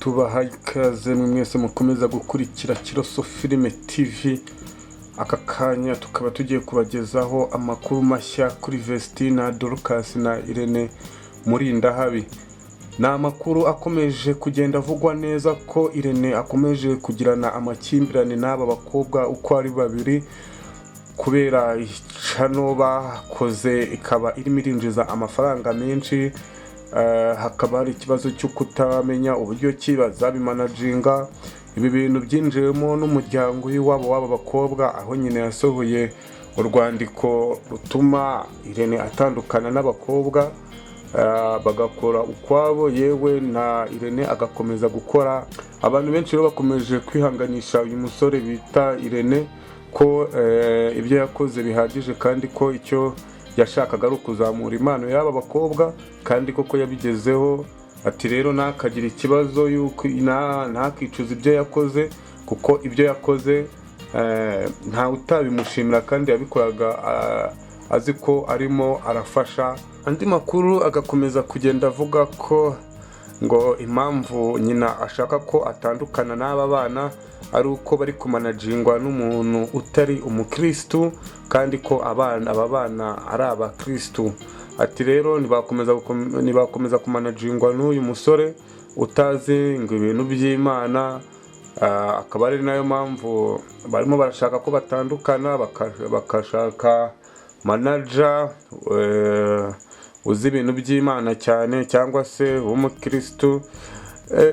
tubaha ikaze mwese mukomeza gukurikira Kiroso Filime TV. Aka kanya tukaba tugiye kubagezaho amakuru mashya kuri Vestina, Dorcas na Irene Murindahabi. Na amakuru akomeje kugenda avugwa neza ko Irene akomeje kugirana amakimbirane n'aba bakobwa uko ari babiri, kubera icano bakoze ikaba irimo irinjiza amafaranga menshi. Hakaba hari ikibazo cyo kutamenya uburyo ki bazabimanaginga. Ibi bintu byinjiyemo n'umuryango w'iwabo w'aba bakobwa, aho nyine yasohoye urwandiko rutuma Irene atandukana n'abakobwa, bagakora ukwabo, yewe na Irene agakomeza gukora. Abantu benshi rero bakomeje kwihanganisha uyu musore bita Irene ko ibyo yakoze bihagije, kandi ko icyo yashakaga ari ukuzamura impano y'aba bakobwa, kandi koko yabigezeho. Ati rero nakagira ikibazo yuko ntakicuza ibyo yakoze, kuko ibyo yakoze nta utabimushimira, kandi yabikoraga azi ko arimo arafasha. Andi makuru agakomeza kugenda avuga ko ngo impamvu nyina ashaka ko atandukana n'aba bana ari uko bari kumanagingwa n'umuntu utari umukristu, kandi ko aba bana ari abakristu. Ati rero nibakomeza kumanagingwa n'uyu musore utazi ngo ibintu by'Imana. Akaba ari nayo mpamvu barimo barashaka ko batandukana, bakashaka manager uzi ibintu by'Imana cyane, cyangwa se umukristu.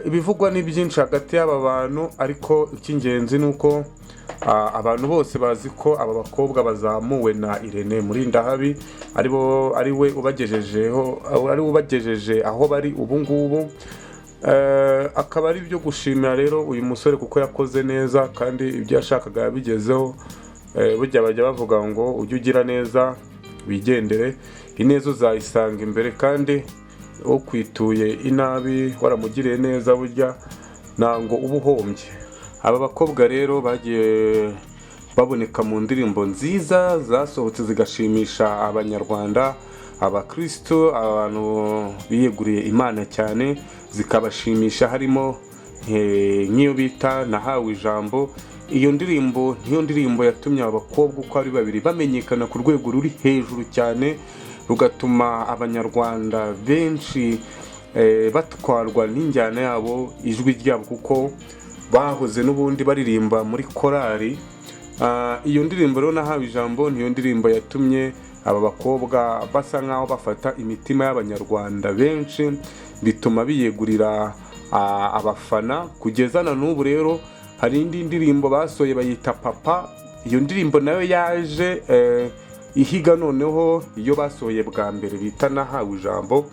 Ibivugwa ni byinshi hagati y'aba bantu, ariko icy'ingenzi nuko abantu bose bazi ko aba bakobwa bazamuwe na Irene Murindahabi, ari we ubagejeje aho bari ubu ngubu. Akaba ari byo gushimira rero uyu musore kuko yakoze neza, kandi ibyo yashakaga yabigezeho. Burya bajya bavuga ngo ujye ugira neza wigendere, ineza uzayisanga imbere, kandi ukwituye inabi waramugiriye neza burya ntango uba uhombye. Aba bakobwa rero bagiye baboneka mu ndirimbo nziza zasohotse zigashimisha abanyarwanda, abakristo, abantu biyeguriye Imana cyane, zikabashimisha. Harimo nk'iyo bita Nahawe Ijambo. Iyo ndirimbo niyo ndirimbo yatumye abakobwa uko ari babiri bamenyekana ku rwego ruri hejuru cyane, rugatuma abanyarwanda benshi batwarwa n'injyana yabo, ijwi ryabo, kuko bahoze n'ubundi baririmba muri korali. Iyo ndirimbo rero Nahawe Ijambo niyo ndirimbo yatumye aba bakobwa basa nkaho bafata imitima y'abanyarwanda benshi, bituma biyegurira abafana. Kugeza na n'ubu rero hari indi ndirimbo basoye bayita Papa. Iyo ndirimbo nayo yaje ihiga noneho iyo basohoye bwa mbere bita Nahawe Ijambo.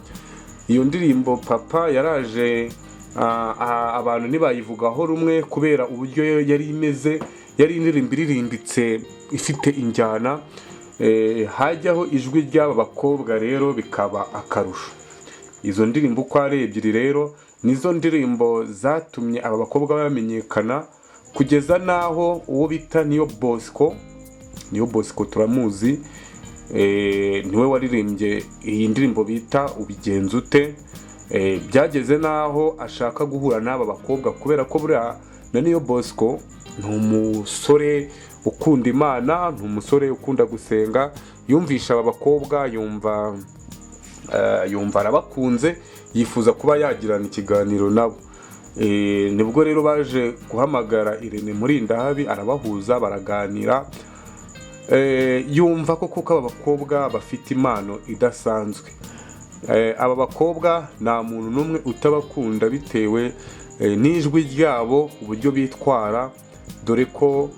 Iyo ndirimbo Papa yaraje abantu ntibayivugaho rumwe, kubera uburyo yari imeze. Yari indirimbo iririmbitse ifite injyana, hajyaho ijwi ry'aba bakobwa rero bikaba akarusho. Izo ndirimbo uko ari ebyiri rero nizo ndirimbo zatumye aba bakobwa bamenyekana, kugeza naho uwo bita Niyo Bosco turamuzi, niwe waririmbye iyi ndirimbo bita Ubigenza Ute. Byageze naho ashaka guhura n'aba bakobwa, kubera ko buriya na Niyo Bosco ni umusore ukunda Imana, ni umusore ukunda gusenga. Yumvisha aba bakobwa, yumva arabakunze, yifuza kuba yagirana ikiganiro nabo. Nibwo rero baje guhamagara Irene Murindahabi, arabahuza, baraganira. Yumva ko aba bakobwa bafite impano idasanzwe. Aba bakobwa nta muntu n'umwe utabakunda bitewe n'ijwi ryabo, uburyo bitwara, dore ko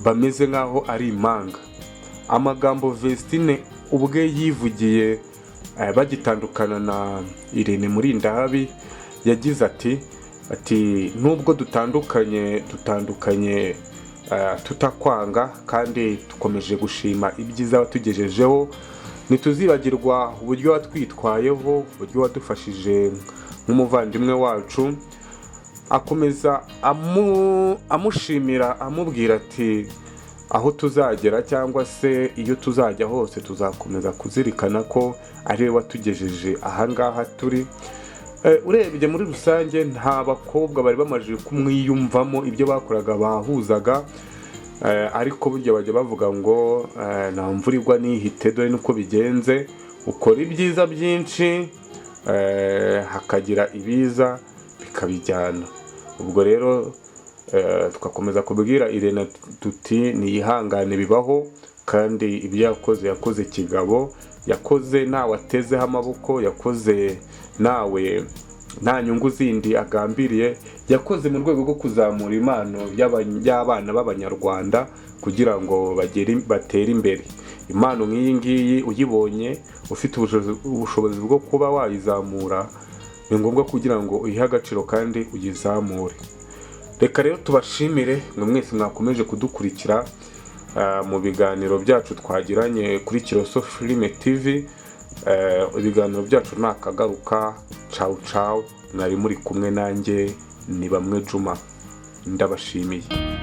bameze nk'aho ari impanga. Amagambo Vestine ubwe yivugiye bagitandukana na Irene Murindahabi, yagize ati nubwo dutandukanye tutakwanga, kandi dukomeje gushima ibyiza watugejejeho. Ntituzibagirwa uburyo watwitwayeho, uburyo wadufashije nk'umuvandimwe wacu. Akomeza amushimira, amubwira ati aho tuzagera cyangwa se iyo tuzajya hose tuzakomeza kuzirikana ko ari we watugejeje ahangaha turi. urebye muri rusange nta bakobwa bari bamaze kumwiyumvamo, ibyo bakoraga bahuzaga, ariko burya bajya bavuga ngo nta mvura igwa nihite, dore nuko bigenze, ukora ibyiza byinshi hakagira ibiza bikabijyana. ubwo rero tugakomeza kubwira Irene tuti niyihangane, bibaho, kandi ibyo yakoze kigabo, yakoze nawe atezeho amaboko, yakoze nawe nta nyungu zindi agambiriye, yakoze mu rwego rwo kuzamura impano y'abana b'Abanyarwanda kugira ngo batere imbere. Impano nk'iyi ngiyi uyibonye ufite ubushobozi bwo kuba wayizamura, ni ngombwa kugira ngo uyihe agaciro kandi uyizamure. Reka rero tubashimire mwe mwese mwakomeje kudukurikira mu biganiro byacu twagiranye kuri Kiroso Filime TV. Ibiganiro byacu nakagaruka. Ciao, mwari muri kumwe nanjye Nibamwe Juma, ndabashimiye.